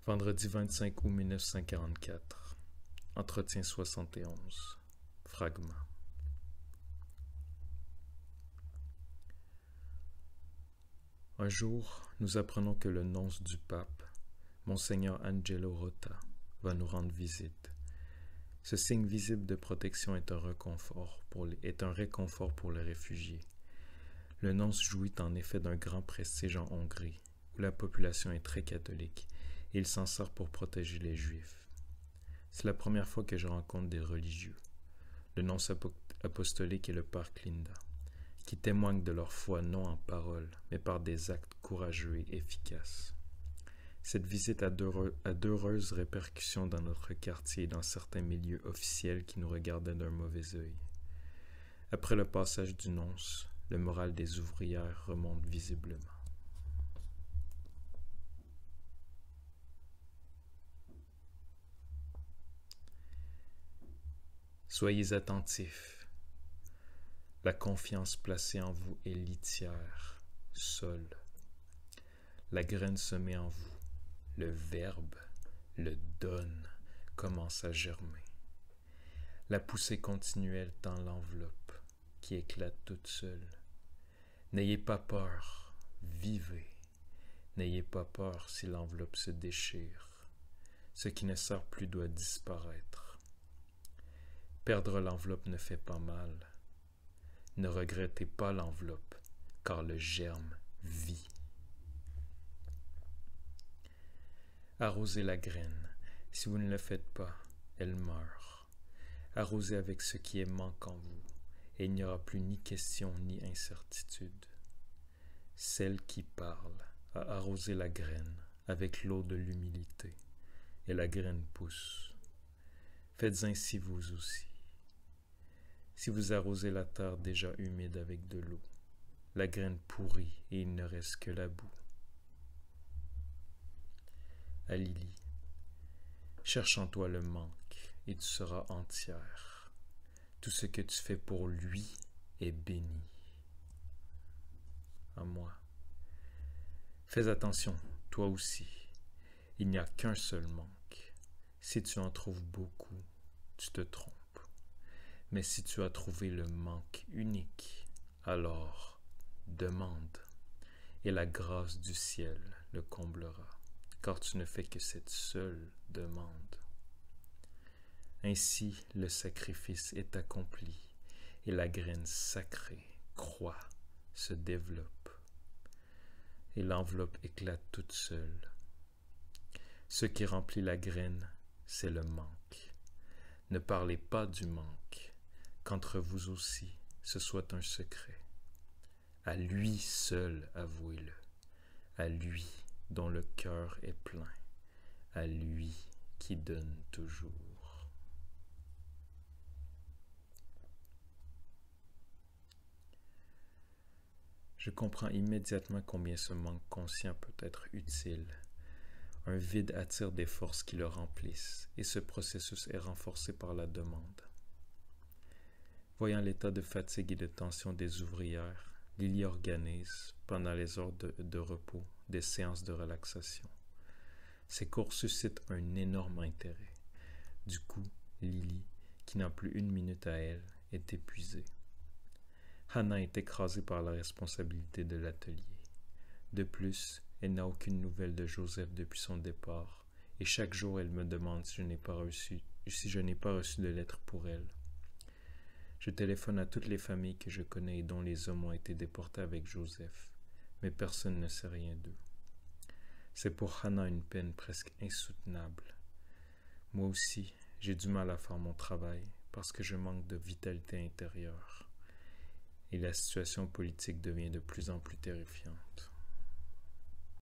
Vendredi 25 août 1944. Entretien 71. Fragment. Un jour, nous apprenons que le nonce du pape, Monseigneur Angelo Rota, va nous rendre visite. Ce signe visible de protection est un réconfort pour les réfugiés. Le nonce jouit en effet d'un grand prestige en Hongrie, où la population est très catholique, et il s'en sert pour protéger les Juifs. C'est la première fois que je rencontre des religieux, le nonce apostolique et le père Klinda, qui témoignent de leur foi non en parole, mais par des actes courageux et efficaces. Cette visite a d'heureuses répercussions dans notre quartier et dans certains milieux officiels qui nous regardaient d'un mauvais œil. Après le passage du nonce, le moral des ouvrières remonte visiblement. Soyez attentifs. La confiance placée en vous est litière, seule. La graine semée en vous, le verbe, le donne, commence à germer. La poussée continuelle tend l'enveloppe, qui éclate toute seule. N'ayez pas peur, vivez. N'ayez pas peur si l'enveloppe se déchire. Ce qui ne sert plus doit disparaître. Perdre l'enveloppe ne fait pas mal. Ne regrettez pas l'enveloppe, car le germe vit. Arrosez la graine. Si vous ne le faites pas, elle meurt. Arrosez avec ce qui est manque en vous, et il n'y aura plus ni question ni incertitude. Celle qui parle a arrosé la graine avec l'eau de l'humilité, et la graine pousse. Faites ainsi vous aussi. Si vous arrosez la terre déjà humide avec de l'eau, la graine pourrit et il ne reste que la boue. À Lily, cherche en toi le manque et tu seras entière. Tout ce que tu fais pour lui est béni. À moi, fais attention, toi aussi. Il n'y a qu'un seul manque. Si tu en trouves beaucoup, tu te trompes. Mais si tu as trouvé le manque unique, alors demande, et la grâce du ciel le comblera, car tu ne fais que cette seule demande. Ainsi le sacrifice est accompli, et la graine sacrée croît, se développe, et l'enveloppe éclate toute seule. Ce qui remplit la graine, c'est le manque. Ne parlez pas du manque, qu'entre vous aussi, ce soit un secret. À lui seul avouez-le, à lui dont le cœur est plein, à lui qui donne toujours. Je comprends immédiatement combien ce manque conscient peut être utile. Un vide attire des forces qui le remplissent, et ce processus est renforcé par la demande. Voyant l'état de fatigue et de tension des ouvrières, Lily organise, pendant les heures de repos, des séances de relaxation. Ces cours suscitent un énorme intérêt. Du coup, Lily, qui n'a plus une minute à elle, est épuisée. Hannah est écrasée par la responsabilité de l'atelier. De plus, elle n'a aucune nouvelle de Joseph depuis son départ, et chaque jour elle me demande si je n'ai pas reçu de lettre pour elle. Je téléphone à toutes les familles que je connais et dont les hommes ont été déportés avec Joseph, mais personne ne sait rien d'eux. C'est pour Hannah une peine presque insoutenable. Moi aussi, j'ai du mal à faire mon travail parce que je manque de vitalité intérieure, et la situation politique devient de plus en plus terrifiante.